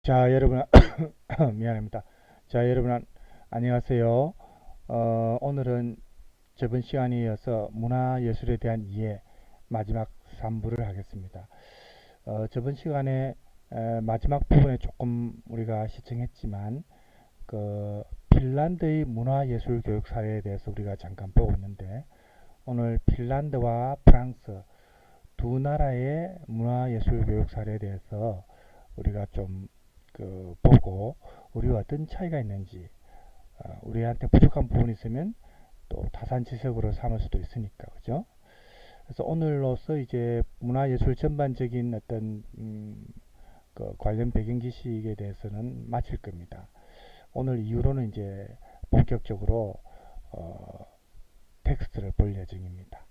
자, 여러분, 미안합니다. 자, 여러분, 안녕하세요. 오늘은 저번 시간에 이어서 문화예술에 대한 이해 마지막 3부를 하겠습니다. 저번 시간에 마지막 부분에 조금 우리가 시청했지만, 핀란드의 문화예술 교육 사례에 대해서 우리가 잠깐 보고 있는데, 오늘 핀란드와 프랑스 두 나라의 문화예술 교육 사례에 대해서 우리가 좀 보고 우리와 어떤 차이가 있는지, 우리한테 부족한 부분이 있으면 또 타산지석으로 삼을 수도 있으니까, 그죠? 그래서 오늘로서 이제 문화예술 전반적인 어떤 관련 배경 지식에 대해서는 마칠 겁니다. 오늘 이후로는 이제 본격적으로 텍스트를 볼 예정입니다.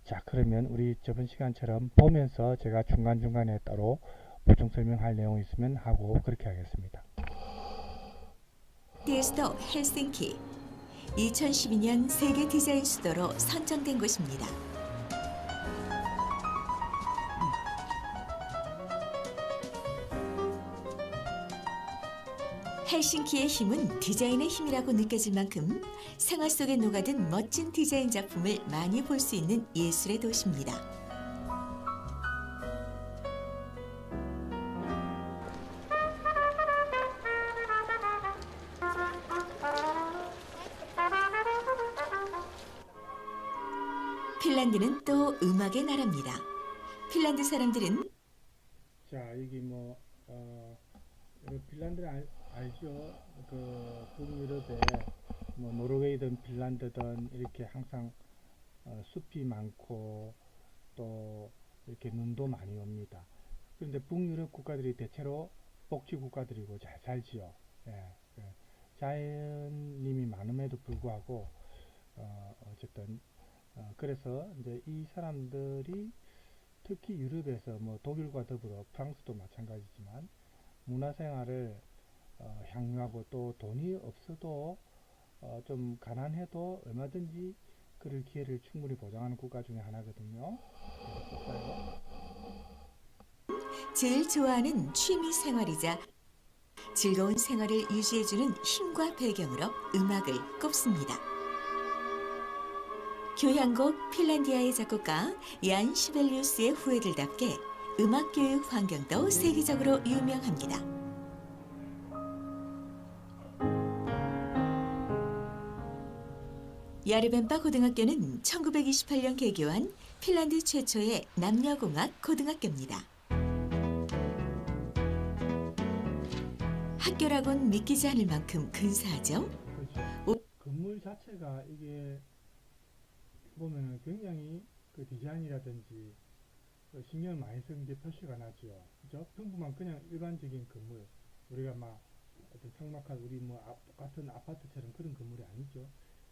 자, 그러면 우리 저번 시간처럼 보면서 제가 중간중간에 따로 보충 설명할 내용이 있으면 하고 그렇게 하겠습니다. 피에스터 헬싱키 2012년 세계 디자인 수도로 선정된 곳입니다. 헬싱키의 힘은 디자인의 힘이라고 느껴질 만큼 생활 속에 녹아든 멋진 디자인 작품을 많이 볼 수 있는 예술의 도시입니다. 핀란드는 또 음악의 나라입니다. 핀란드 사람들은 자, 여기 핀란드를 알죠? 북유럽에 노르웨이든 핀란드든 이렇게 항상 숲이 많고 또 이렇게 눈도 많이 옵니다. 그런데 북유럽 국가들이 대체로 복지 국가들이고 잘 살지요. 예, 예. 자연님이 많음에도 불구하고 어쨌든 그래서 이제 이 사람들이 특히 유럽에서 독일과 더불어 프랑스도 마찬가지지만 문화생활을 향유하고 또 돈이 없어도 좀 가난해도 얼마든지 그럴 기회를 충분히 보장하는 국가 중에 하나거든요. 제일 좋아하는 취미 생활이자 즐거운 생활을 유지해주는 힘과 배경으로 음악을 꼽습니다. 교향곡 핀란디아의 작곡가 얀 시벨리우스의 후예들답게 음악 교육 환경도 세계적으로 유명합니다. 야르벤바 고등학교는 1928년 개교한 핀란드 최초의 남녀공학 고등학교입니다. 학교라곤 믿기지 않을 만큼 근사하죠. 그렇죠. 건물 자체가 이게 보면 굉장히 디자인이라든지 신경을 많이 쓰는 게 표시가 나죠. 그죠? 평범한 그냥 일반적인 건물, 우리가 어떤 삭막한 우리 똑같은 아파트처럼 그런 건물이 아니죠.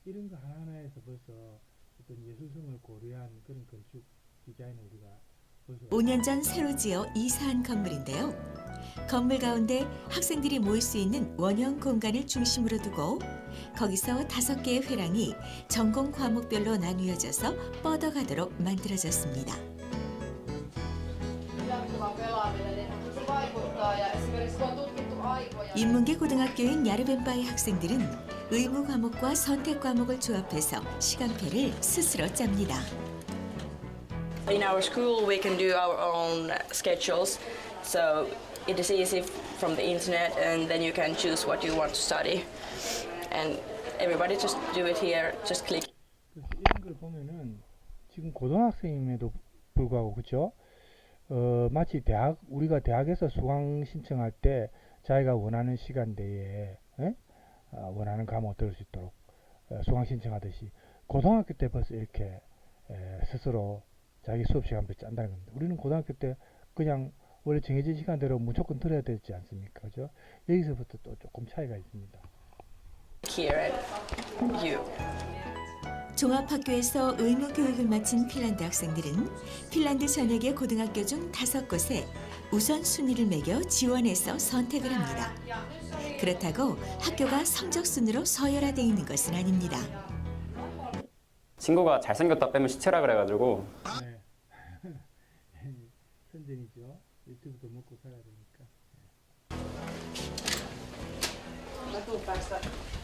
이런 거 하나하나에서 벌써 어떤 예술성을 고려한 그런 건축 디자인을 우리가 볼 수가 5년 전 새로 지어 이사한 건물인데요. 건물 가운데 학생들이 모일 수 있는 원형 공간을 중심으로 두고 거기서 5개의 회랑이 전공 과목별로 나뉘어져서 뻗어가도록 만들어졌습니다. 인문계 고등학교인 야르벤바의 학생들은 의무 과목과 선택 과목을 조합해서 시간표를 스스로 짭니다. In our school, we can do our own schedules, so it is easy from the internet, and then you can choose what you want to study. And everybody just do it here, just click. 그래서 이런 걸 보면은 지금 고등학생임에도 불구하고 그죠? 마치 우리가 대학에서 수강 신청할 때 자기가 원하는 시간대에 원하는 과목 들을 수 있도록 수강 신청하듯이 고등학교 때 벌써 이렇게 스스로 자기 수업 시간표 짠다는 겁니다. 우리는 고등학교 때 그냥 원래 정해진 시간대로 무조건 들어야 되지 않습니까? 그죠? 여기서부터 또 조금 차이가 있습니다. Here and you. 종합학교에서 의무 교육을 마친 핀란드 학생들은 핀란드 전역의 고등학교 중 5곳에 우선순위를 매겨 지원해서 선택을 합니다. 그렇다고 학교가 성적 순으로 서열화되어 있는 것은 아닙니다. 친구가 잘생겼다 빼면 시체라 그래가지고 네. 선전이죠. 유튜브도 먹고 살아야 되니까.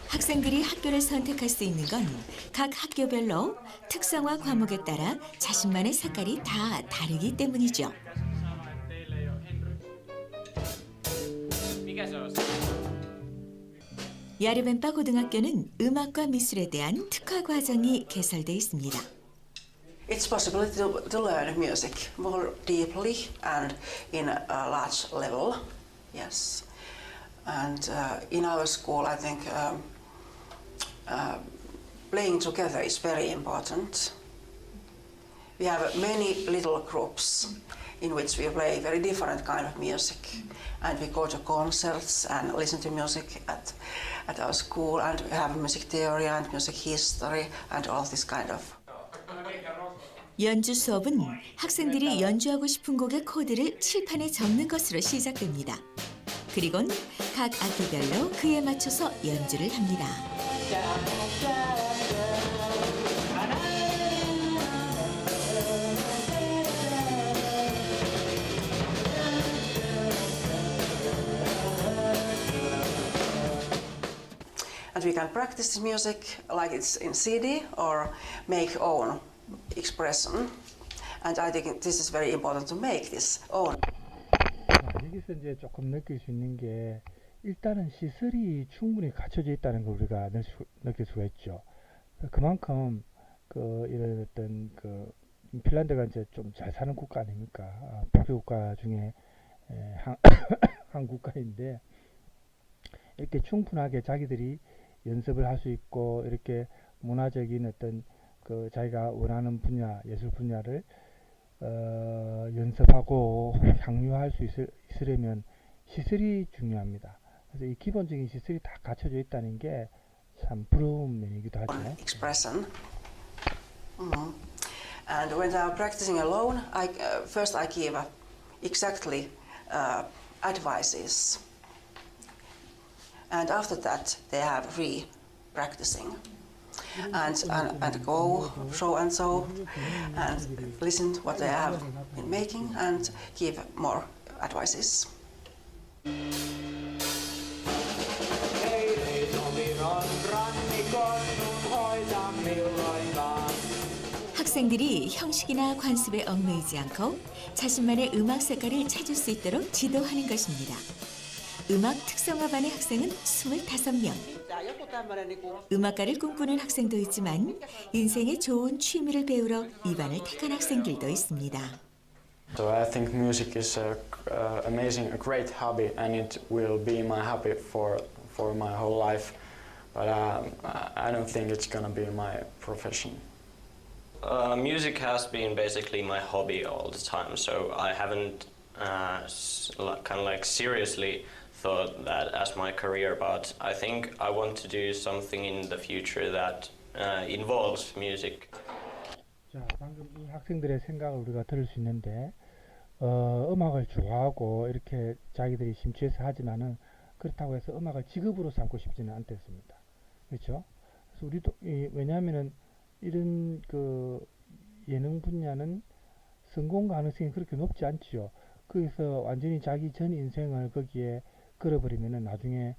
학생들이 학교를 선택할 수 있는 건 각 학교별로 특성화 과목에 따라 자신만의 색깔이 다 다르기 때문이죠. 야르벤바 고등학교는 음악과 미술에 대한 특화 과정이 개설돼 있습니다. It's possible to learn music more deeply and in a large level, yes. And in our school, I think playing together is very important. We have many little groups in which we play very different kind of music. And we go to concerts and listen to music at our school, and we have music theory and music history and all this kind of. 연주 수업은 학생들이 연주하고 싶은 곡의 코드를 칠판에 적는 것으로 시작됩니다. 그리곤 각 악기별로 그에 맞춰서 연주를 합니다. And we can practice this music like it's in CD or make own expression. And I think this is very important to make this own. 여기서 이제 조금 느낄 수 있는 게 일단은 시설이 충분히 갖춰져 있다는 걸 우리가 느낄 수가 있죠. 그만큼 이런 어떤 핀란드가 이제 좀 잘 사는 국가 아닙니까? 북유 국가 중에 한 국가인데 이렇게 충분하게 자기들이 연습을 할 수 있고 이렇게 문화적인 어떤 자기가 원하는 분야, 예술 분야를 연습하고 향유할 수 있으려면 시설이 중요합니다. 그래서 이 기본적인 시설이 다 갖춰져 있다는 게 참 부러운 면이기도 하죠. Expression. And when I'm practicing alone, first I give exactly advices. And after that, they have re-practicing. And go so and so, and listen to what they have been making, and give more advices. 학생들이 형식이나 관습에 얽매이지 않고 자신만의 음악 색깔을 찾을 수 있도록 지도하는 것입니다. 음악 특성화반의 학생은 25명. 음악가를 꿈꾸는 학생도 있지만 인생의 좋은 취미를 배우러 이 반을 택한 학생들도 있습니다. So I think music is amazing, a great hobby, and it will be my hobby for my whole life. But I don't think it's gonna be my profession. Music has been basically my hobby all the time, so I haven't kind of like seriously thought that as my career, but I think I want to do something in the future that involves music. 자, 방금 이 학생들의 생각을 우리가 들을 수 있는데 음악을 좋아하고 이렇게 자기들이 심취해서 하지만은 그렇다고 해서 음악을 직업으로 삼고 싶지는 않댔습니다. 그렇죠? 그래서 우리도 왜냐하면은 이런 예능 분야는 성공 가능성이 그렇게 높지 않지요. 거기서 완전히 자기 전 인생을 거기에 걸어버리면은 나중에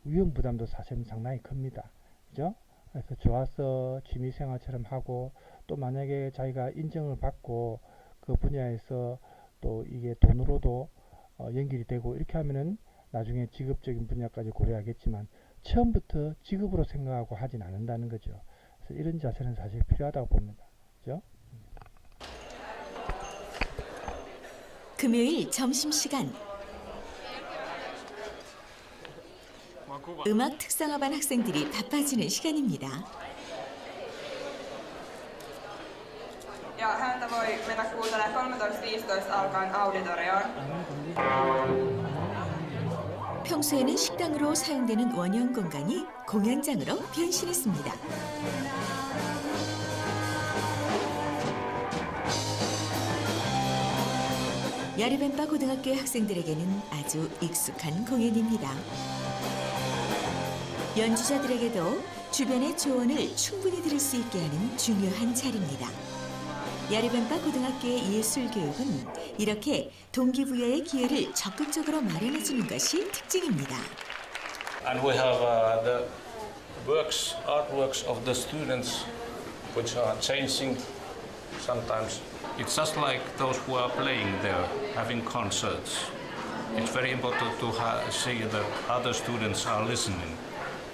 위험 부담도 사실 상당히 큽니다. 그죠? 그래서 좋아서 취미생활처럼 하고 또 만약에 자기가 인정을 받고 그 분야에서 또 이게 돈으로도 연결이 되고 이렇게 하면은 나중에 직업적인 분야까지 고려하겠지만 처음부터 직업으로 생각하고 하진 않는다는 거죠. 그래서 이런 자세는 사실 필요하다고 봅니다. 그죠? 금요일 점심시간 음악 특성화반 학생들이 바빠지는 시간입니다. Ja häntä voi mennä kuuntelemaan 13.15 alkaen auditorioon. 평소에는 식당으로 사용되는 원형 공간이 공연장으로 변신했습니다. 야르벤바 고등학교의 학생들에게는 아주 익숙한 공연입니다. 연주자들에게도 주변의 조언을 충분히 들을 수 있게 하는 중요한 자리입니다. 야르벤바 고등학교의 예술교육은 이렇게 동기부여의 기회를 적극적으로 마련해주는 것이 특징입니다. And we have the artworks of the students, which are changing sometimes. It's just like those who are playing there, having concerts. It's very important to see that other students are listening,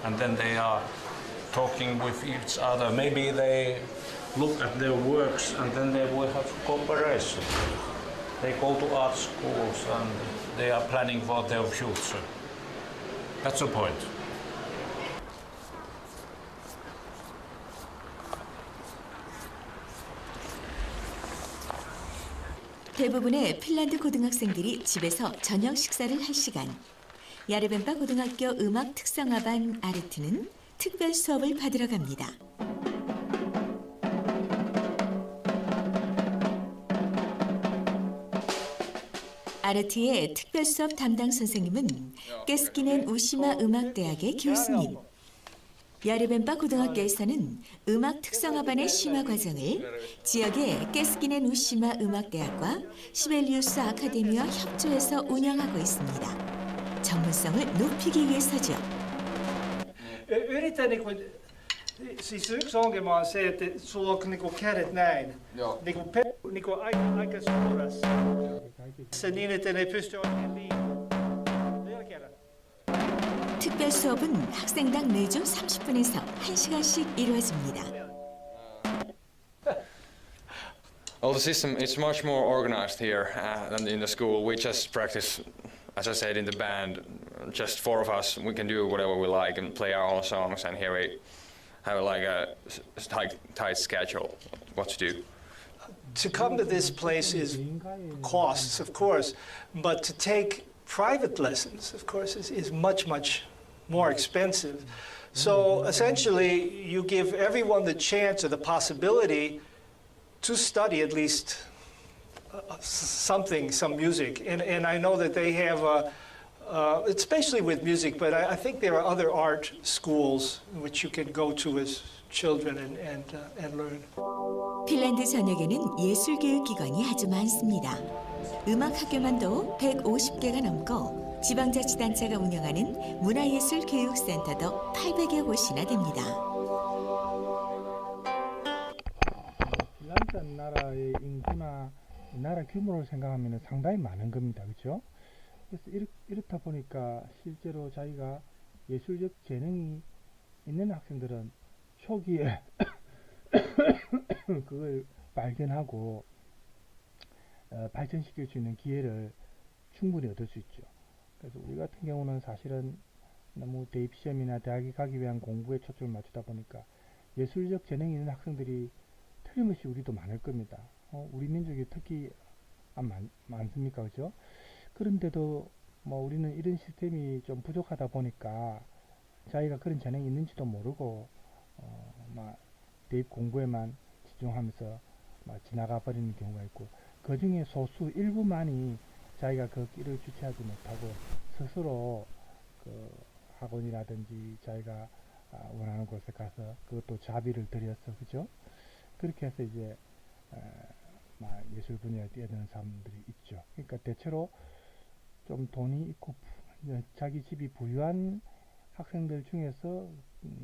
and then they are talking with each other. Maybe they look at their works, and then they will have cooperation. They go to art schools, and they are planning for their future. That's the point. 대부분의 핀란드 고등학생들이 집에서 저녁 식사를 할 시간. 야르벤바 고등학교 음악 특성화반 아르트는 특별 수업을 받으러 갑니다. 아르트의 특별 수업 담당 선생님은 깨스키넨 우시마 음악대학의 교수님. 야르벤바 고등학교에서는 음악 특성화반의 심화 과정을 지역의 깨스키넨 우시마 음악대학과 시벨리우스 아카데미와 협조해서 운영하고 있습니다. 전문성을 높이기 위해서죠. Yritän siis yksi ongelma on se, että sulla on niinku kädet näin. Niinku aika suuressa. Se niin, että ne pysty oikein liikkumaan. Vielä kerran. 특별 수업은 학생당 매주 30분에서 1시간씩 이루어집니다. Well, the system is much more organized here than in the school. We just practice, as I said, in the band. Just four of us, we can do whatever we like and play our own songs. And here we have like a tight schedule what to do. To come to this place is costs, of course, but to take private lessons, of course, is much more expensive. So essentially, you give everyone the chance or the possibility to study at least some music. And I know that they have, especially with music, but I think there are other art schools which you can go to as children and learn. 핀란드 전역에는 예술교육기관이 아주 많습니다. 음악학교만도 150개가 넘고 지방자치단체가 운영하는 문화예술교육센터도 800여 곳이나 됩니다. 핀란드 나라의 인구나 나라 규모를 생각하면 상당히 많은 겁니다. 그렇죠? 그래서 이렇다 보니까 실제로 자기가 예술적 재능이 있는 학생들은 초기에 그걸 발견하고 발전시킬 수 있는 기회를 충분히 얻을 수 있죠. 그래서 우리 같은 경우는 사실은 너무 대입시험이나 대학에 가기 위한 공부에 초점을 맞추다 보니까 예술적 재능이 있는 학생들이 틀림없이 우리도 많을 겁니다. 우리 민족이 특히 많습니까? 그죠? 그런데도 뭐 우리는 이런 시스템이 좀 부족하다 보니까 자기가 그런 재능이 있는지도 모르고 막 대입 공부에만 집중하면서 막 지나가 버리는 경우가 있고, 그 중에 소수 일부만이 자기가 그 길을 주체하지 못하고 스스로 그 학원이라든지 자기가 원하는 곳에 가서 그것도 자비를 들여서, 그죠? 그렇게 해서 이제 예술 분야에 뛰어드는 사람들이 있죠. 그러니까 대체로 좀 돈이 있고 자기 집이 부유한 학생들 중에서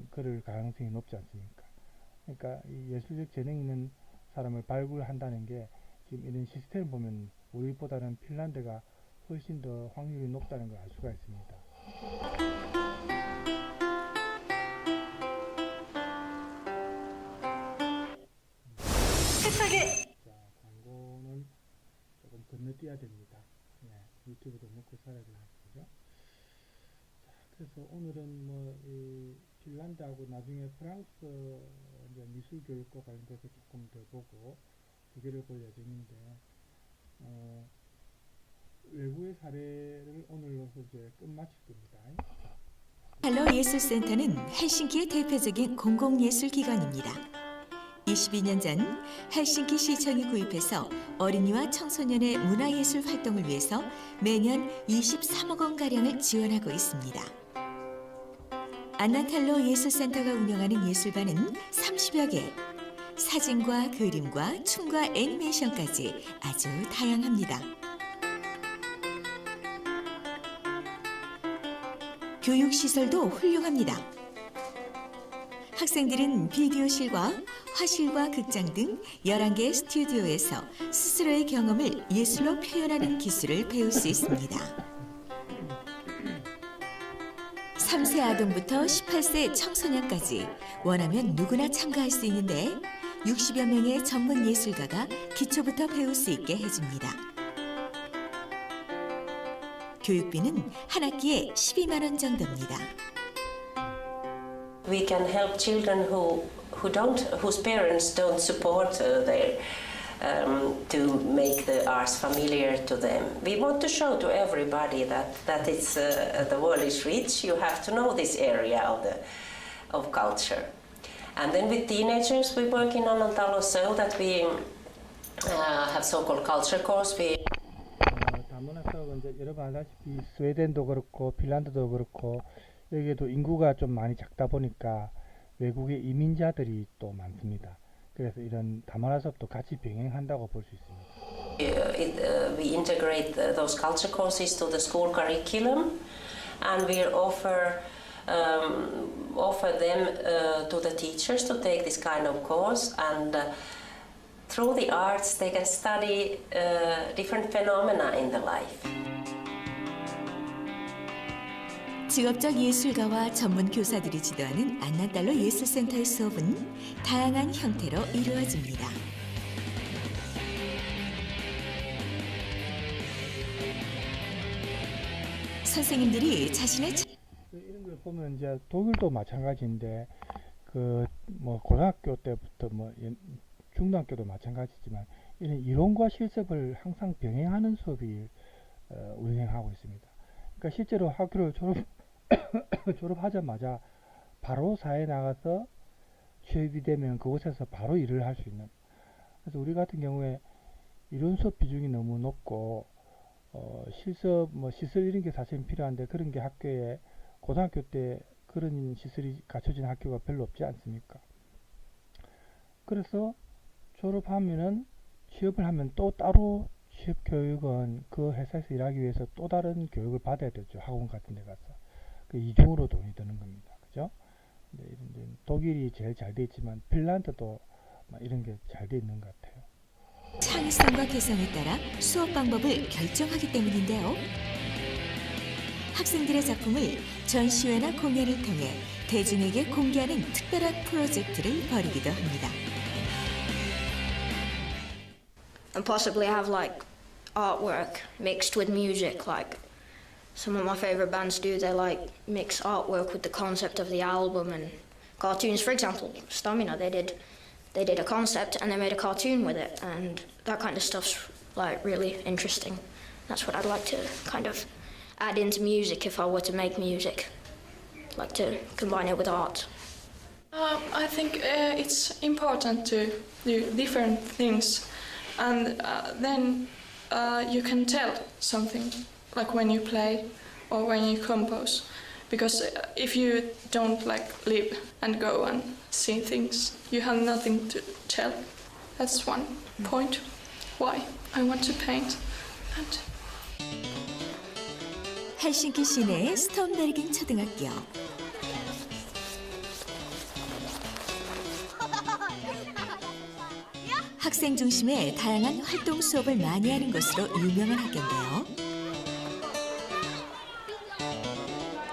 그럴 가능성이 높지 않습니까? 그러니까 이 예술적 재능 있는 사람을 발굴한다는 게 지금 이런 시스템을 보면 우리보다는 핀란드가 훨씬 더 확률이 높다는 걸 알 수가 있습니다. 자, 광고는 조금 건너뛰어야 됩니다. 네, 유튜브도 먹고 살아야 되는 거죠. 자, 그래서 오늘은 이 핀란드하고 나중에 프랑스 이제 미술 교육과 관련돼서 조금 더 보고 비교를 볼 예정인데, 외국의 사례를 오늘로서 이제 끝마칠 겁니다. 할로 예술센터는 헬싱키의 대표적인 공공예술기관입니다. 22년 전 헬싱키 시청이 구입해서 어린이와 청소년의 문화예술 활동을 위해서 매년 23억 원가량을 지원하고 있습니다. 안나탈로 예술센터가 운영하는 예술반은 30여 개, 사진과 그림과 춤과 애니메이션까지 아주 다양합니다. 교육시설도 훌륭합니다. 학생들은 비디오실과 화실과 극장 등 11개의 스튜디오에서 스스로의 경험을 예술로 표현하는 기술을 배울 수 있습니다. 3세 아동부터 18세 청소년까지 원하면 누구나 참가할 수 있는데 60여 명의 전문 예술가가 기초부터 배울 수 있게 해줍니다. 교육비는 한 학기에 12만 원 정도입니다. We can help children whose parents don't support their to make the arts familiar to them. We want to show to everybody that it's the world is rich. You have to know this area of culture. And then with teenagers, we work in Anantalo so that we have so-called culture course. 다문화 수업은 이제 여러분 알다시피 스웨덴도 그렇고 핀란드도 그렇고 여기에도 인구가 좀 많이 작다 보니까 외국의 이민자들이 또 많습니다. 그래서 이런 다문화 수업도 같이 병행한다고 볼 수 있습니다. We integrate those culture courses to the school curriculum, and we offer them to the teachers to take this kind of course, and through the arts they can study different phenomena in the life. 직업적 예술가와 전문 교사들이 지도하는 안나달로 예술센터의 수업은 다양한 형태로 이루어집니다. 선생님들이 자신의 이런 걸 보면 이제 독일도 마찬가지인데 그 뭐 고등학교 때부터 뭐 중등학교도 마찬가지지만 이런 이론과 실습을 항상 병행하는 수업이 운행하고 있습니다. 그러니까 실제로 학교를 졸업하자마자 바로 사회에 나가서 취업이 되면 그곳에서 바로 일을 할 수 있는. 그래서 우리 같은 경우에 이론 수업 비중이 너무 높고 실습 뭐 시설 이런 게 사실 필요한데 그런 게 학교에 고등학교 때 그런 시설이 갖춰진 학교가 별로 없지 않습니까? 그래서 졸업하면은 취업을 하면 또 따로 취업 교육은 그 회사에서 일하기 위해서 또 다른 교육을 받아야 되죠. 학원 같은 데 가서. 그 이중으로 돈이 드는 겁니다. 그죠? 네, 이런 독일이 제일 잘 돼 있지만 핀란드도 이런 게 잘 돼 있는 것 같아요. 창의성과 개성에 따라 수업 방법을 결정하기 때문인데요. 학생들의 작품을 전시회나 공연을 통해 대중에게 공개하는 특별한 프로젝트를 벌이기도 합니다. And possibly have like artwork mixed with music, like some of my favorite bands do. They like mix artwork with the concept of the album and cartoons. For example, Stamina, they did a concept and they made a cartoon with it, and that kind of stuff's like really interesting. That's what I'd like to kind of add into music if I were to make music, like to combine it with art. I think it's important to do different things, and then you can tell something, like when you play or when you compose. Because if you don't like live and go and see things, you have nothing to tell. That's one point why I want to paint. And 헬싱키 시내의 스톤베르겐 초등학교. 학생 중심의 다양한 활동 수업을 많이 하는 것으로 유명한 학교인데요.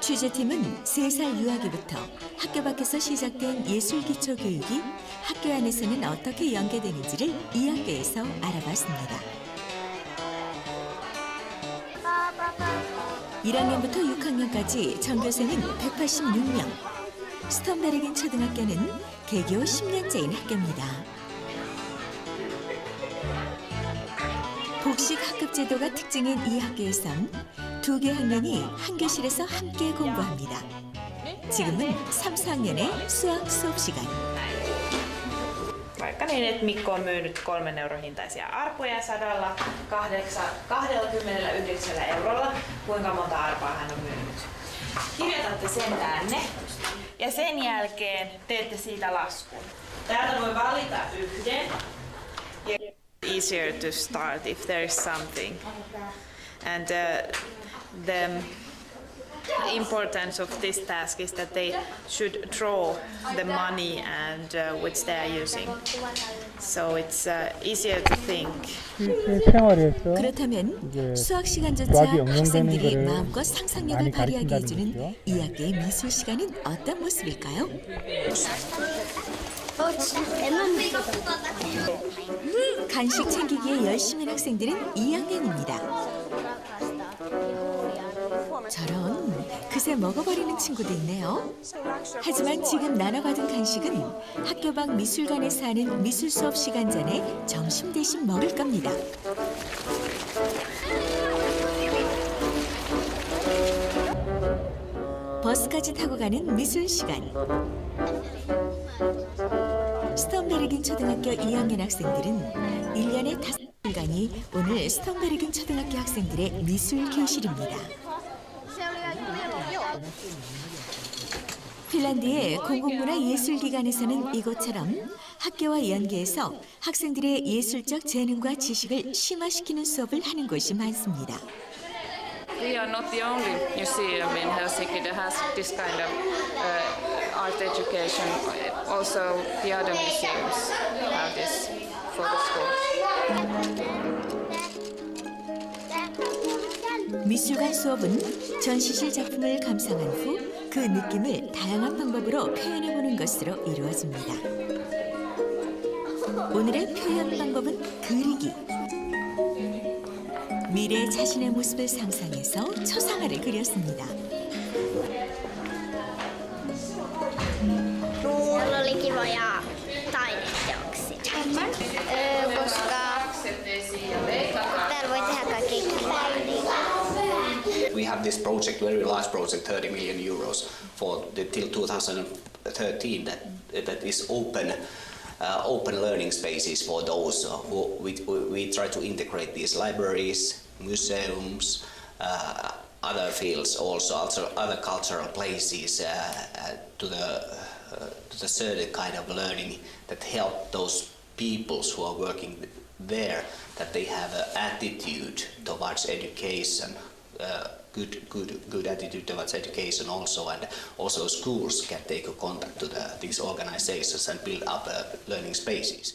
취재팀은 3살 유아기부터 학교 밖에서 시작된 예술 기초 교육이 학교 안에서는 어떻게 연계되는지를 이 학교에서 알아봤습니다. 1학년부터 6학년까지 전교생은 186명. 스톤베르겐 초등학교는 개교 10년째인 학교입니다. 복식 학급 제도가 특징인 이 학교에선 2개 학년이 한 교실에서 함께 공부합니다. 지금은 3, 4학년의 수학 수업 시간. Vaikka niin, että Mikko on myynyt 3 euron hintaisia arpoja 129 eurolla. Kuinka monta arpaa hän on myynyt? Kirjoitatte sen tänne ja sen jälkeen teette siitä laskun. Täältä voi valita yhden. Easier to start if there is something. And the importance of this task is that they should draw the money and which they are using. So it's easier to think. 실제 생활에서 그렇다면 이제 수학 시간조차 수학이 응용되는 학생들이 거를 마음껏 상상력을 많이 발휘하게 가르친다는 해주는 거죠. 2학기의 미술 시간은 어떤 모습일까요? 간식 챙기기에 열심인 학생들은 2학년입니다. 저런 그새 먹어버리는 친구도 있네요. 하지만 지금 나눠받은 간식은 학교 밖 미술관에서 하는 미술 수업 시간 전에 점심 대신 먹을 겁니다. 버스까지 타고 가는 미술 시간. 스톤베르긴 초등학교 2학년 학생들은 1년에 5일간이 오늘 스톤베르긴 초등학교 학생들의 미술 교실입니다. 핀란드의 공공문화예술기관에서는 이곳처럼 학교와 연계해서 학생들의 예술적 재능과 지식을 심화시키는 수업을 하는 곳이 많습니다. We are not the only museum in Helsinki that has this kind of art education. Also, the other museums have this for the schools. 미술관 수업은 전시실 작품을 감상한 후 그 느낌을 다양한 방법으로 표현해보는 것으로 이루어집니다. 오늘의 표현 방법은 그리기. 미래 자신의 모습을 상상해서 초상화를 그렸습니다. Mulla oli kivoja taideteoksia. Koska täällä voi tehdä kaikkea kivaa. We have this project, very large project, 30 million euros for till 2013 that is open learning spaces for those who we try to integrate these libraries, museums, other fields also, other cultural places to the certain kind of learning that help those peoples who are working there, that they have an attitude towards education, good attitude towards education also, and also schools can take a contact to these organizations and build up learning spaces.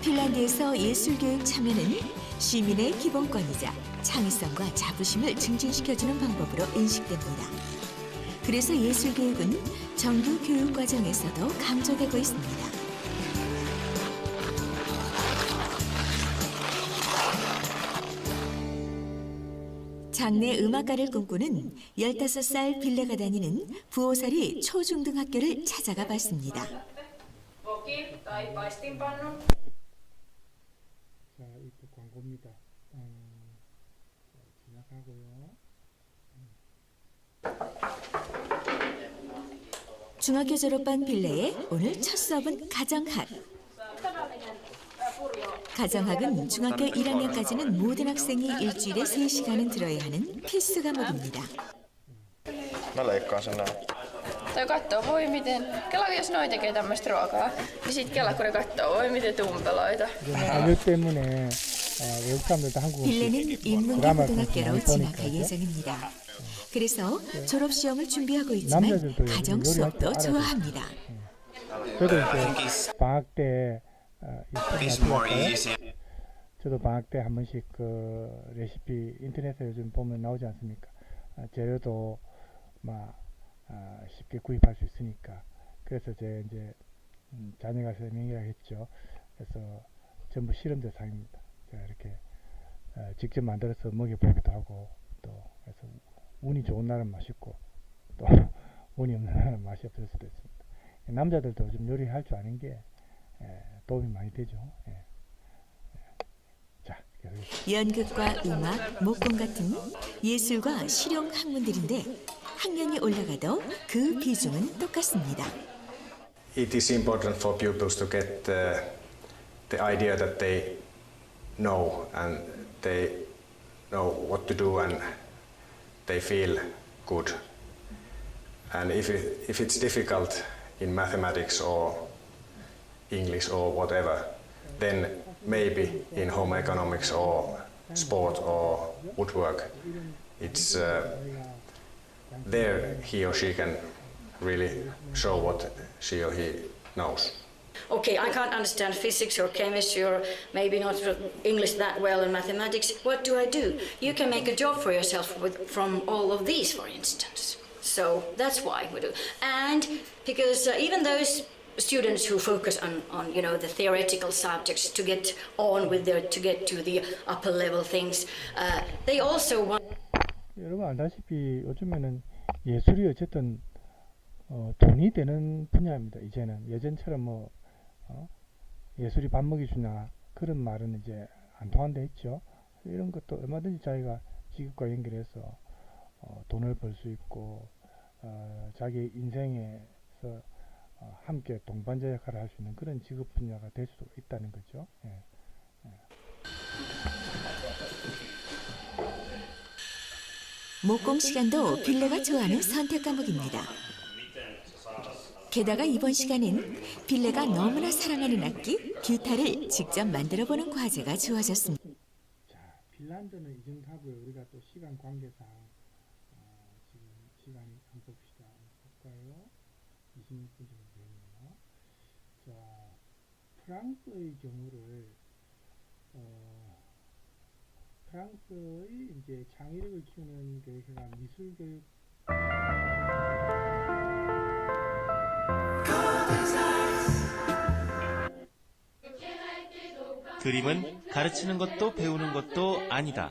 핀란드에서 예술교육 참여는 시민의 기본권이자 창의성과 자부심을 증진시켜주는 방법으로 인식됩니다. 그래서 예술교육은 정규 교육과정에서도 강조되고 있습니다. 장래 음악가를 꿈꾸는 15살 빌레가 다니는 부호설이 초중등학교를 찾아가 봤습니다. Vokin tai paistinpannu. 자, 이또 광고입니다. 지나가고요. 중학교 졸업한 빌레의 오늘 첫 수업은 가정학. 가정학은 중학교 1학년까지는 모든 학생이 일주일에 3시간은 들어야 하는 필수 과목입니다. Mä leikkaan sen näin. Tai kattoo, voi miten, Kela jos noi tekee tämmöistä ruokaa, niin sit Kela kun ne kattoo, voi miten tumpeloita. 가격 때문에 외국 사람들도 한국어 빌레는 인문계 고등학교로 진학할 예정입니다. 그래서 졸업 시험을 준비하고 있지만 가정 수업도 좋아합니다. 저도 이제 방학 때 저도 방학 때 한 번씩 그 레시피 인터넷에 요즘 보면 나오지 않습니까? 재료도 막 쉽게 구입할 수 있으니까. 그래서 제 이제 자녀가 세 명이라 했죠. 그래서 전부 실험 대상입니다. 제가 이렇게 직접 만들어서 먹여보기도 하고, 또 그래서 운이 좋은 날은 맛있고 또 운이 없는 날은 맛이 없을 수도 있습니다. 남자들도 좀 요리할 줄 아는 게 도움이 많이 되죠. 자, 연극과 음악, 목공 같은 예술과 실용 학문들인데 학년이 올라가도 그 비중은 똑같습니다. It is important for pupils to get the idea that they know and they know what to do and they feel good. And if it's difficult in mathematics or English or whatever, then maybe in home economics or sport or woodwork, it's there he or she can really show what she or he knows. Okay, I can't understand physics or chemistry or maybe not English that well and mathematics. What do I do? You can make a job for yourself from all of these, for instance. So that's why we do. And because even those students who focus on you know the theoretical subjects to get on with to get to the upper level things, they also want. 여러분 알다시피 요즘에는 예술이 어쨌든 돈이 되는 분야입니다. 이제는 예전처럼 예술이 밥 먹이 주냐 그런 말은 이제 안 통한다 했죠. 이런 것도 얼마든지 자기가 직업과 연결해서 돈을 벌 수 있고 자기 인생에서 함께 동반자 역할을 할 수 있는 그런 직업 분야가 될 수도 있다는 거죠. 예. 목공 시간도 빌레가 좋아하는 선택 과목입니다. 게다가 이번 시간엔 빌레가 너무나 사랑하는 악기 기타를 직접 만들어보는 과제가 주어졌습니다. 자, 핀란드는 이 정도 하고요. 우리가 또 시간 관계상 지금 시간이 한 봅시다. 볼까요? 26분 정도 되네요. 자, 프랑스의 경우를 프랑스의 이제 창의력을 키우는 교육이나 미술 교육 그림은 가르치는 것도 배우는 것도 아니다.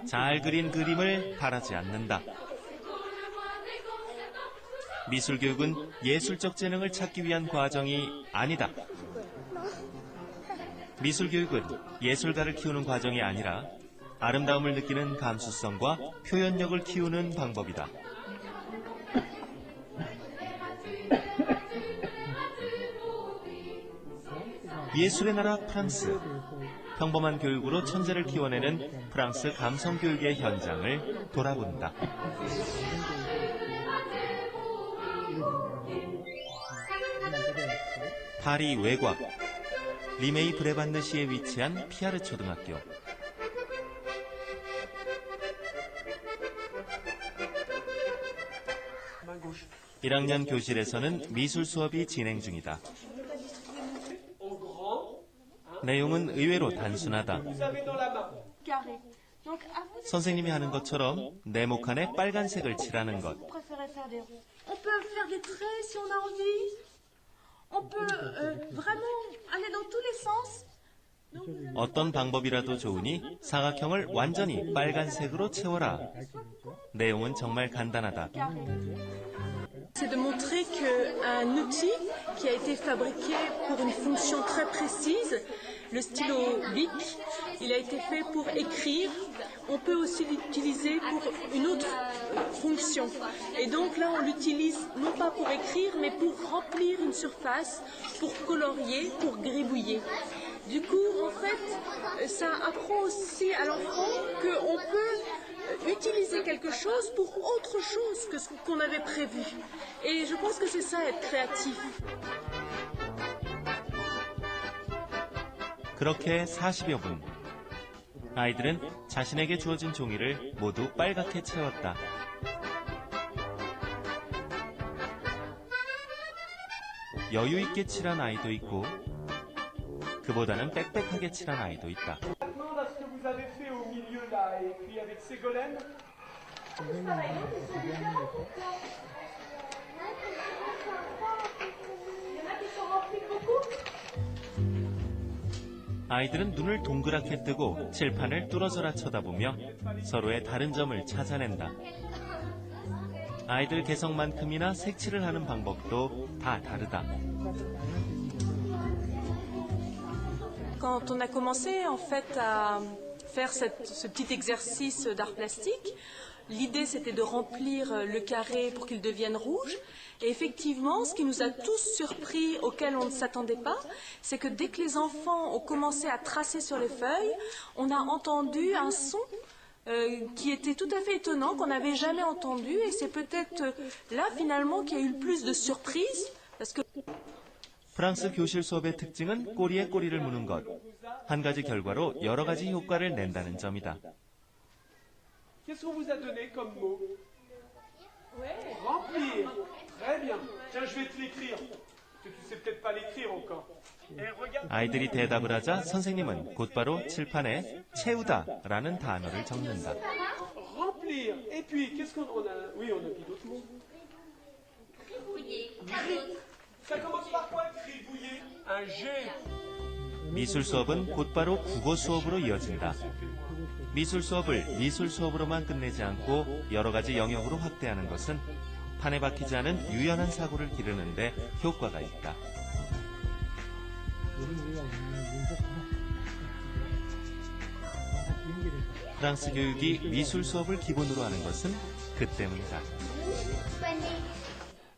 잘 그린 그림을 바라지 않는다. 미술교육은 예술적 재능을 찾기 위한 과정이 아니다. 미술교육은 예술가를 키우는 과정이 아니라 아름다움을 느끼는 감수성과 표현력을 키우는 방법이다. 예술의 나라 프랑스. 평범한 교육으로 천재를 키워내는 프랑스 감성교육의 현장을 돌아본다. 파리 외곽. 리메이 브레반느시에 위치한 피아르 초등학교. (1학년) 교실에서는 미술 수업이 진행 중이다. 내용은 의외로 단순하다. 선생님이 하는 것처럼 네모칸에 빨간색을 칠하는 것. 어떤 방법이라도 좋으니 사각형을 완전히 빨간색으로 채워라. 내용은 정말 간단하다. C'est de montrer qu'un outil qui a été fabriqué pour une fonction très précise, le stylo Bic, il a été fait pour écrire. On peut aussi l'utiliser pour une autre fonction. Et donc là, on l'utilise non pas pour écrire, mais pour remplir une surface, pour colorier, pour gribouiller. Du coup, en fait, ça apprend aussi à l'enfant qu'on peut utiliser quelque chose pour autre chose que ce qu'on avait prévu. Et je pense que c'est ça, être créatif. 그렇게 40여 분. 아이들은 자신에게 주어진 종이를 모두 빨갛게 채웠다. 여유 있게 칠한 아이도 있고 그보다는 빽빽하게 칠한 아이도 있다. 아이들은 눈을 동그랗게 뜨고 칠판을 뚫어져라 쳐다보며 서로의 다른 점을 찾아낸다. 아이들 개성만큼이나 색칠을 하는 방법도 다 다르다. Quand on a commencé en fait à faire ce petit exercice d'art plastique, l'idée c'était de remplir le carré pour qu'il devienne rouge. Et effectivement, ce qui nous a tous surpris, auquel on ne s'attendait pas, c'est que dès que les enfants ont commencé à tracer sur les feuilles, on a entendu un son qui était tout à fait étonnant, qu'on n'avait jamais entendu. Et c'est peut-être là finalement qu'il y a eu le plus de surprises, parce que 프랑스 교실 수업의 특징은 꼬리에 꼬리를 무는 것. 한 가지 결과로 여러 가지 효과를 낸다는 점이다. Qu'est-ce qu'on vous a donné comme mot? Remplir. Très bien. Tiens, je vais te l'écrire. Tu sais peut-être pas l'écrire encore. 아이들이 대답을 하자 선생님은 곧바로 칠판에 채우다라는 단어를 적는다. Remplir. Et puis, qu'est-ce qu'on a? Oui, on a mis d'autres mots. Ça commence par quoi? Gribouiller. Un G. 미술 수업은 곧바로 국어 수업으로 이어진다. 미술 수업을 미술 수업으로만 끝내지 않고 여러 가지 영역으로 확대하는 것은 판에 박히지 않은 유연한 사고를 기르는데 효과가 있다. 프랑스 교육이 미술 수업을 기본으로 하는 것은 그 때문이다.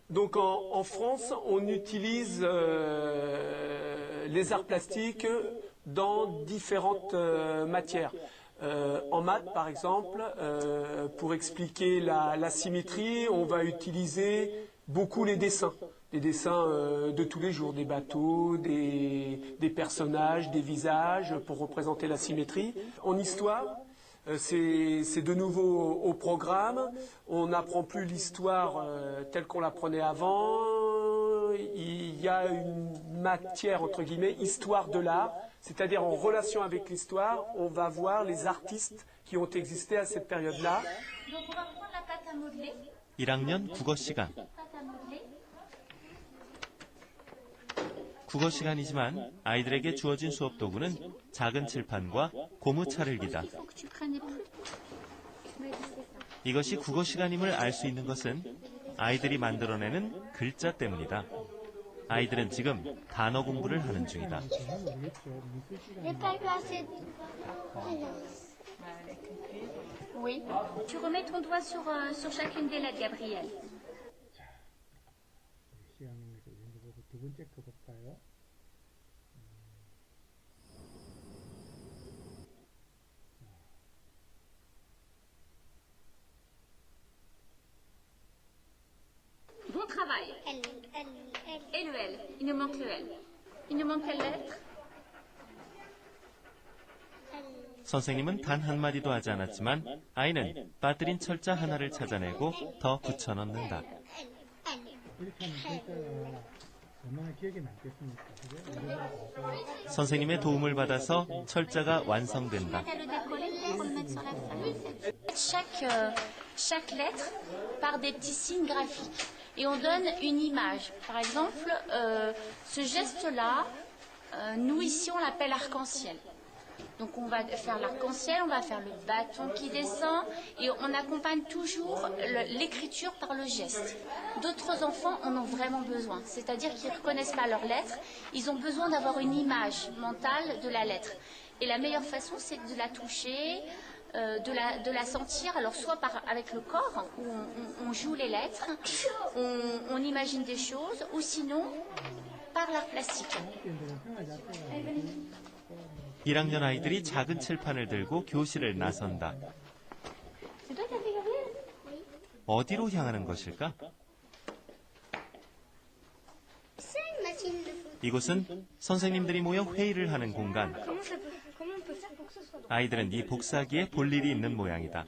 Donc en France, on utilise les arts plastiques dans différentes matières. En maths, par exemple, pour expliquer la symétrie, on va utiliser beaucoup les dessins de tous les jours, des bateaux, des personnages, des visages, pour représenter la symétrie. En histoire, c'est de nouveau au programme. On n'apprend plus l'histoire telle qu'on l'apprenait avant. Il y a une matière, entre guillemets, histoire de l'art. C'est-à-dire en relation avec l'histoire, on va voir les artistes qui ont existé à cette période-là. Donc on va prendre la pâte à modeler. 1학년 국어 시간. 국어 시간이지만 아이들에게 주어진 수업 도구는 작은 칠판과 고무 찰흙이다. 이것이 국어 시간임을 알 수 있는 것은 아이들이 만들어내는 글자 때문이다. 아이들은 지금 단어 공부를 하는 중이다. Oui. Tu remets ton doigt sur chacune des lettres, Gabriel. 두 번째 거 볼까요? Bon travail. Et le L. Il nous manque le L. Il nous manque quelle lettre? 선생님은 단 한마디도 하지 않았지만 아이는 빠뜨린 철자 하나를 찾아내고 더 붙여넣는다. 얼마나 기억에 남겠습니까? 선생님의 도움을 받아서 철자가 완성된다. Chaque lettre par des petits signes graphiques et on donne une image. Par exemple, ce geste-là, nous ici on l'appelle arc-en-ciel. Donc on va faire l'arc-en-ciel, on va faire le bâton qui descend et on accompagne toujours l'écriture par le geste. D'autres enfants en ont vraiment besoin, c'est-à-dire qu'ils ne reconnaissent pas leurs lettres, ils ont besoin d'avoir une image mentale de la lettre. Et la meilleure façon, c'est de la toucher, de la sentir, alors soit avec le corps, où on joue les lettres, on imagine des choses, ou sinon par l'art plastique. 1학년 아이들이 작은 칠판을 들고 교실을 나선다. 어디로 향하는 것일까? 이곳은 선생님들이 모여 회의를 하는 공간. 아이들은 이 복사기에 볼 일이 있는 모양이다.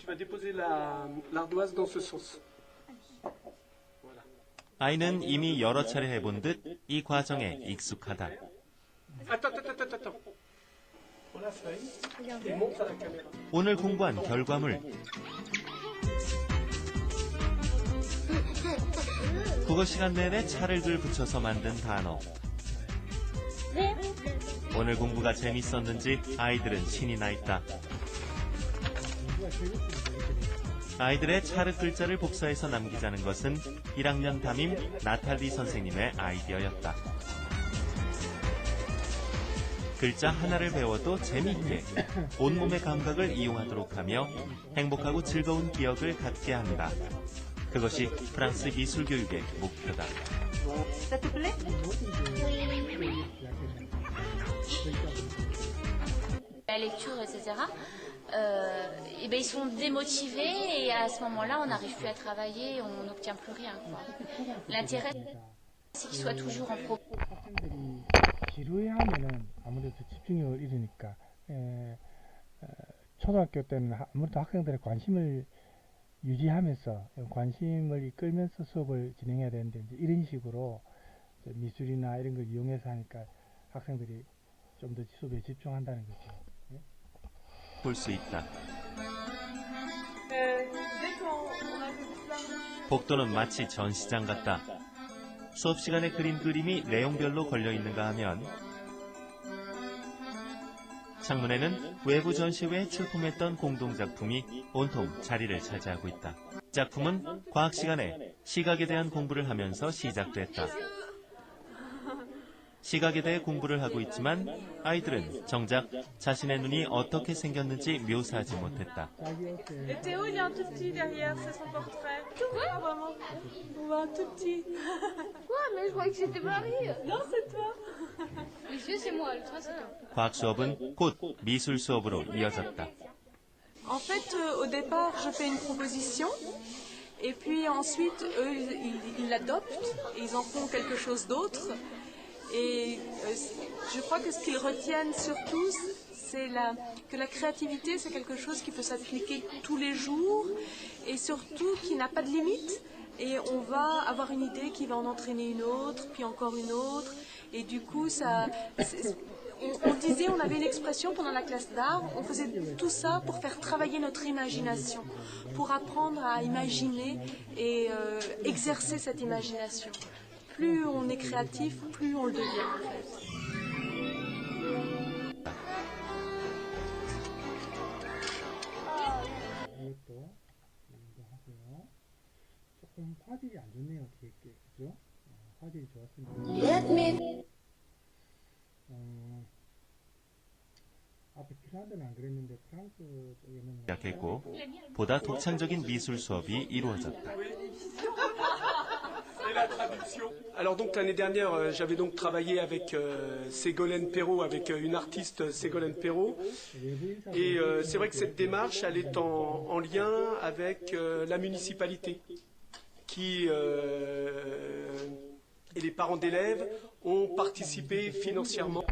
아이는 이미 여러 차례 해본 듯 이 과정에 익숙하다. 오늘 공부한 결과물. 국어 시간 내내 찰흙을 붙여서 만든 단어. 오늘 공부가 재밌었는지 아이들은 신이 나 있다. 아이들의 찰흙 글자를 복사해서 남기자는 것은 1학년 담임 나탈리 선생님의 아이디어였다. 글자 하나를 배워도 재미있게 온몸의 감각을 이용하도록 하며 행복하고 즐거운 기억을 갖게 한다. 그것이 프랑스 미술 교육의 목표다. La lecture, etc. Ils sont démotivés et à ce moment-là, on n'arrive plus à travailler, on n'obtient plus rien. L'intérêt. C'est qu'il soit toujours en pro. 학생들이 지루해하면은 아무래도 집중력을 잃으니까 초등학교 때는 아무래도 학생들의 관심을 유지하면서 관심을 이끌면서 수업을 진행해야 되는데 이제 이런 식으로 이제 미술이나 이런 걸 이용해서 하니까 학생들이 좀 더 수업에 집중한다는 거죠. 볼 수 있다. 복도는 마치 전시장 같다. 수업 시간에 그린 그림이 내용별로 걸려 있는가 하면 창문에는 외부 전시회에 출품했던 공동작품이 온통 자리를 차지하고 있다. 작품은 과학 시간에 시각에 대한 공부를 하면서 시작됐다. 시각에 대해 공부를 하고 있지만 아이들은 정작 자신의 눈이 어떻게 생겼는지 묘사하지 못했다. Et Théo, il est un tout petit derrière, c'est son portrait. Quoi? Vraiment. On voit un tout petit. Quoi? Mais je croyais que c'était Marie. Non, c'est toi. Les yeux, c'est moi, le train, c'est toi. 과학 수업은 곧 미술 수업으로 이어졌다. En fait, au départ, je fais une proposition. Et puis ensuite, eux, ils l'adoptent. Et ils en font quelque chose d'autre. Et je crois que ce qu'ils retiennent surtout, c'est que la créativité, c'est quelque chose qui peut s'appliquer tous les jours et surtout qui n'a pas de limite. Et on va avoir une idée qui va en entraîner une autre, puis encore une autre. Et du coup, on disait, on avait une expression pendant la classe d'art, on faisait tout ça pour faire travailler notre imagination, pour apprendre à imaginer et exercer cette imagination. Plus on est créatif, plus on le devient en fait. 이것도 하고요. 조금 화질이 안 좋네요, 뒤에 게, 그죠? 화질이 좋았습니다. 앞에 핀란드는 안 그랬는데 프랑스 쪽에는 시작했고 보다 독창적인 미술 수업이 이루어졌다. Alors donc l'année dernière, j'avais donc travaillé avec Ségolène Perrault, avec une artiste Ségolène Perrault. Et c'est vrai que cette démarche, elle est en lien avec la municipalité qui et les parents d'élèves ont participé financièrement.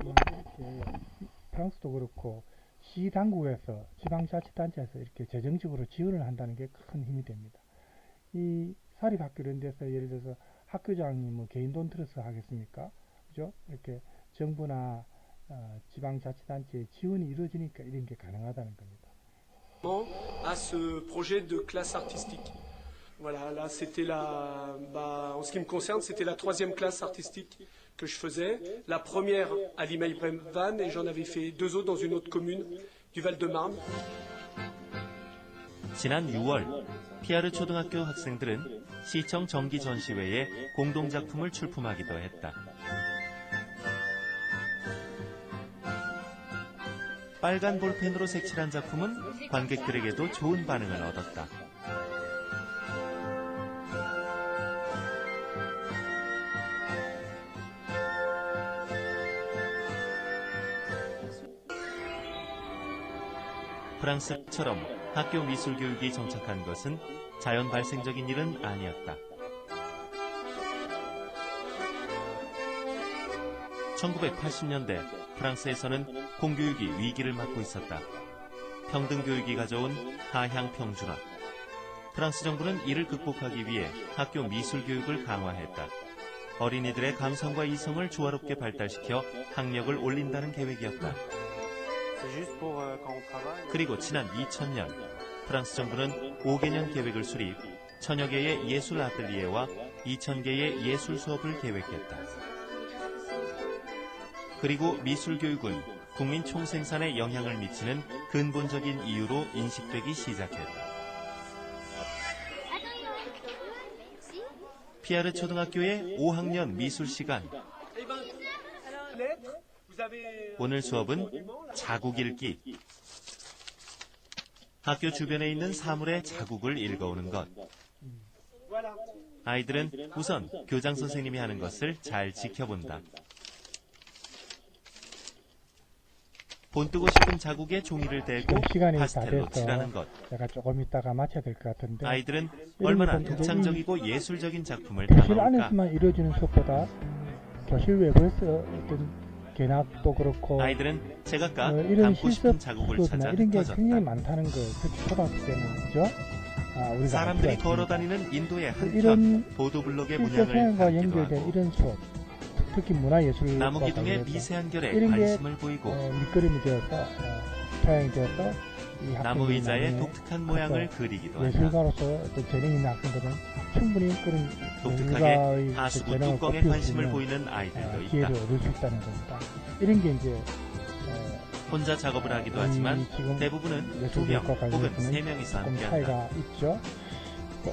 프랑스도 그렇고 시 당국에서 지방자치단체에서 이렇게 재정적으로 지원을 한다는 게 큰 힘이 됩니다. 이 사립학교 이런 데서 예를 들어서 학교장이 뭐 개인 돈 들어서 하겠습니까? 그죠? 이렇게 정부나 지방자치단체의 지원이 이루어지니까 이런 게 가능하다는 겁니다. À ce projet de classe artistique. Voilà, là c'était en ce qui me concerne, c'était la 3e classe artistique que je faisais. La première à Limeil-Brévannes et j'en avais fait 2 autres dans une autre commune du Val-de-Marne. 지난 6월 피아르 초등학교 학생들은 시청 정기 전시회에 공동작품을 출품하기도 했다. 빨간 볼펜으로 색칠한 작품은 관객들에게도 좋은 반응을 얻었다. 프랑스처럼 학교 미술 교육이 정착한 것은 자연 발생적인 일은 아니었다. 1980년대 프랑스에서는 공교육이 위기를 맞고 있었다. 평등교육이 가져온 하향 평준화. 프랑스 정부는 이를 극복하기 위해 학교 미술 교육을 강화했다. 어린이들의 감성과 이성을 조화롭게 발달시켜 학력을 올린다는 계획이었다. 그리고 지난 2000년 프랑스 정부는 5개년 계획을 수립, 1000여 개의 예술 아틀리에와 2000개의 예술 수업을 계획했다. 그리고 미술 교육은 국민 총생산에 영향을 미치는 근본적인 이유로 인식되기 시작했다. 피아르 초등학교의 5학년 미술 시간. 오늘 수업은 자국 읽기. 학교 주변에 있는 사물의 자국을 읽어오는 것. 아이들은 우선 교장 선생님이 하는 것을 잘 지켜본다. 본뜨고 싶은 자국에 종이를 대고 시간이 다 파스텔로 돼서 칠하는 것. 제가 조금 있다가 마쳐야 될 것 같은데 아이들은 이런 얼마나 것은 이제 독창적이고 예술적인 작품을 교실 담아올까. 안에서만 이루어지는 수업보다 교실 외부에서 어떤 견학도 그렇고 아이들은 제각각 이런 담고 실습 싶은 자국을 수업이나 찾아 이런 게 흩어졌다. 굉장히 많다는 거 특히 초등학교 때는 그죠? 우리가 사람들이 알수가 걸어다니는 인도의 한편 이런 보도블록의 실제 문양을 생활과 담기도 연결된 하고 이런 수업 특히 문화예술과 나무 기둥의 관련해서 미세한 결에 이런 게 관심을 보이고 밑그림이 되어서 토양이 되어서 이 나무 학생들이 의자의 나중에 독특한 모양을 커서 그리기도 한다. 예술가로서 어떤 재능 있는 학생들은 충분히 그런 독특하게 예술가의 하수구 재능을 뚜껑에 꼽힐 수 관심을 있는, 보이는 아이들도 기회를 있다. 얻을 수 있다는 겁니다. 이런 게 이제 혼자 작업을 하기도 하지만 지금 대부분은 2명 예술교육과 혹은 관련해서는 3명이서 조금 함께한다. 차이가 있죠.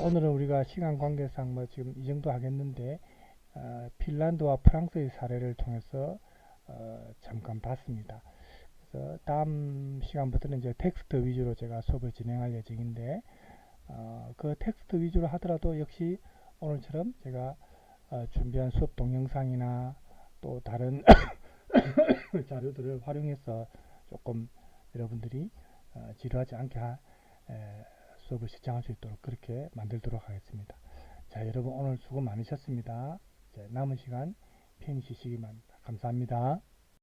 오늘은 우리가 시간 관계상 뭐 지금 이 정도 하겠는데 핀란드와 프랑스의 사례를 통해서 잠깐 봤습니다. 그래서 다음 시간부터는 이제 텍스트 위주로 제가 수업을 진행할 예정인데 그 텍스트 위주로 하더라도 역시 오늘처럼 제가 준비한 수업 동영상이나 또 다른 자료들을 활용해서 조금 여러분들이 지루하지 않게 수업을 시청할 수 있도록 그렇게 만들도록 하겠습니다. 자, 여러분 오늘 수고 많으셨습니다. 남은 시간 편히 쉬시기 바랍니다. 감사합니다.